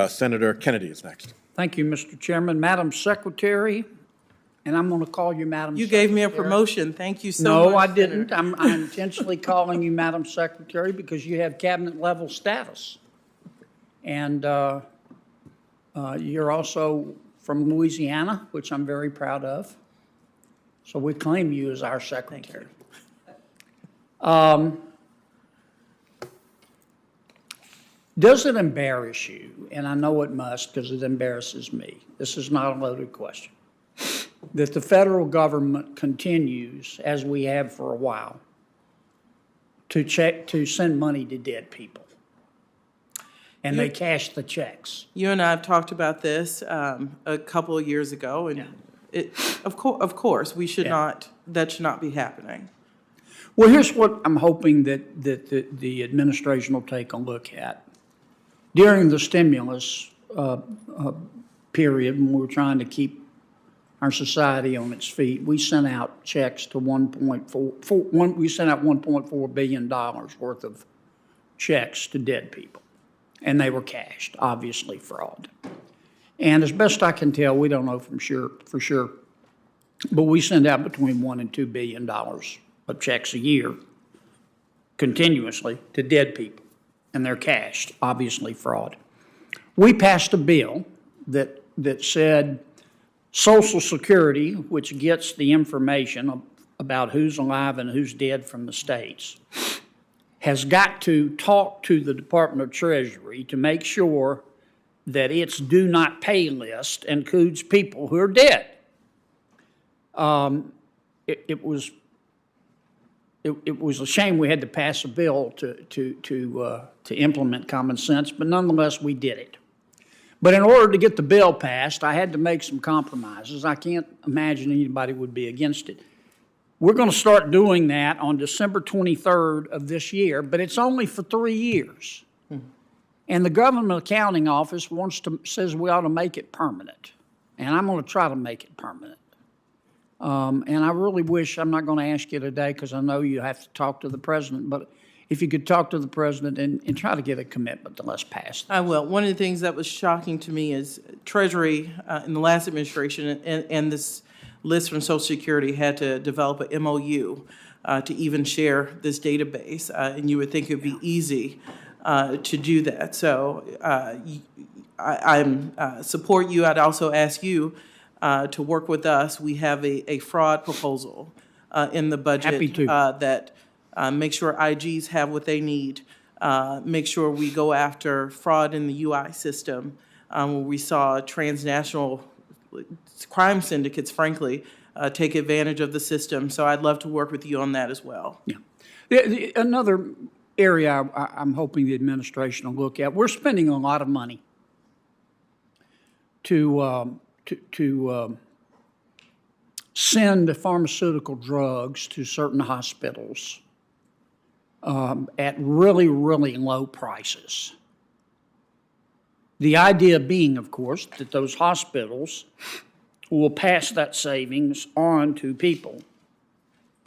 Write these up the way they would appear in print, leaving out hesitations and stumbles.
Senator Kennedy is next. Thank you, Mr. Chairman. Madam Secretary, and I'm going to call you Madam You Secretary. gave me a promotion. Thank you so much. No, I didn't. I'm intentionally calling you Madam Secretary because you have cabinet level status. And you're also from Louisiana, which I'm very proud of. So we claim you as our secretary. Does it embarrass you, and I know it must because it embarrasses me, this is not a loaded question, that the federal government continues, as we have for a while, to send money to dead people? And they cash the checks. You and I have talked about this a couple of years ago, and of course, we should not. That should not be happening. Well, here's what I'm hoping that the administration will take a look at. During the stimulus period, when we were trying to keep our society on its feet, we sent out checks to $1.4 billion worth of checks to dead people. And they were cashed, obviously fraud. And as best I can tell, we don't know for sure, but we send out between $1 and $2 billion of checks a year continuously to dead people, and they're cashed, obviously fraud. We passed a bill that said Social Security, which gets the information about who's alive and who's dead from the states, has got to talk to the Department of Treasury to make sure that its do not pay list includes people who are dead. It was a shame we had to pass a bill to implement common sense, but nonetheless we did it. But in order to get the bill passed, I had to make some compromises. I can't imagine anybody would be against it. We're going to start doing that on December 23rd of this year, but it's only for 3 years. And the Government Accounting Office says we ought to make it permanent. And I'm going to try to make it permanent. And I really wish, I'm not going to ask you today because I know you have to talk to the president, but if you could talk to the president and try to get a commitment to let's pass that. I will. One of the things that was shocking to me is Treasury in the last administration and this list from Social Security had to develop an MOU to even share this database, and you would think it would be easy to do that. So I support you. I'd also ask you to work with us. We have a fraud proposal in the budget that make sure IGs have what they need, make sure we go after fraud in the UI system, where we saw transnational crime syndicates, frankly, take advantage of the system. So I'd love to work with you on that as well. Yeah. Another area I'm hoping the administration will look at, we're spending a lot of money to send pharmaceutical drugs to certain hospitals at really, really low prices. The idea being, of course, that those hospitals will pass that savings on to people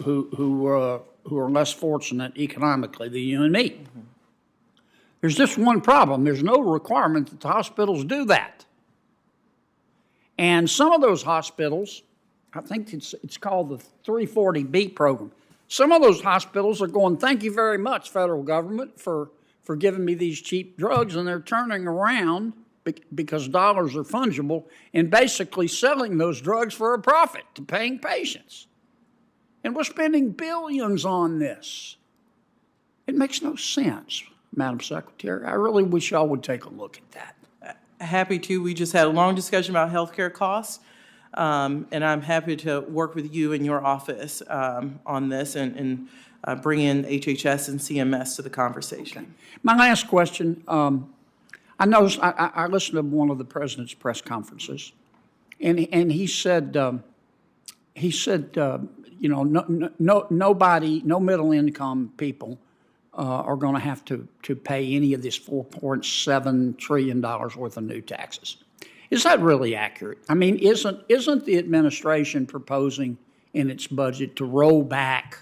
who are less fortunate economically than you and me. Mm-hmm. There's just one problem. There's no requirement that the hospitals do that. And some of those hospitals, I think it's called the 340B program, some of those hospitals are going, thank you very much, federal government, for giving me these cheap drugs, and they're turning around because dollars are fungible and basically selling those drugs for a profit to paying patients. And we're spending billions on this. It makes no sense, Madam Secretary. I really wish y'all would take a look at that. Happy to. We just had a long discussion about healthcare costs, and I'm happy to work with you in your office on this and bring in HHS and CMS to the conversation. Okay. My last question, I noticed I listened to one of the president's press conferences, and he said you know, nobody, no middle income people are going to have to pay any of this $4.7 trillion worth of new taxes. Is that really accurate? I mean, isn't the administration proposing in its budget to roll back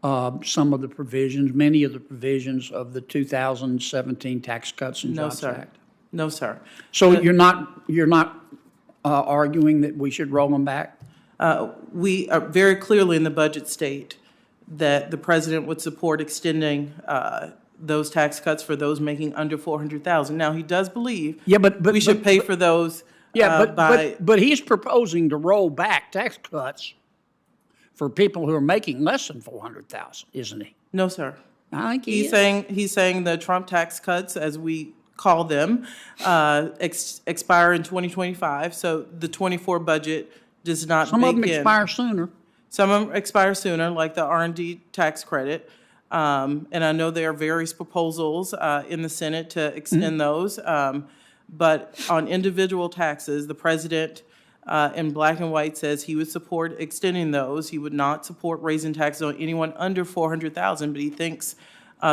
some of the provisions, many of the provisions of the 2017 Tax Cuts and Jobs Act? No, sir. So you're not arguing that we should roll them back? We are very clearly in the budget state that the president would support extending those tax cuts for those making under $400,000. Now, he does believe we should pay for those. But he's proposing to roll back tax cuts for people who are making less than $400,000, isn't he? No, sir. I think he's saying the Trump tax cuts, as we call them, expire in 2025. So the 24 budget does not. Some of them expire sooner. Some of them expire sooner, like the R&D tax credit. And I know there are various proposals in the Senate to extend those. But on individual taxes, the president in black and white says he would support extending those. He would not support raising taxes on anyone under $400,000, but he thinks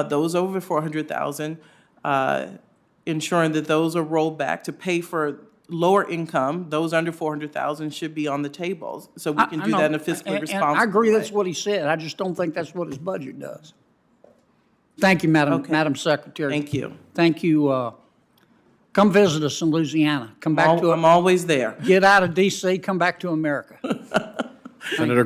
those over $400,000, ensuring that those are rolled back to pay for lower income, those under $400,000 should be on the table. So we can do that in a fiscally responsible way. I agree that's what he said. I just don't think that's what his budget does. Thank you, Madam Secretary. Thank you. Thank you. Come visit us in Louisiana. Come back to. I'm always there. Get out of D.C., come back to America. Senator Gray.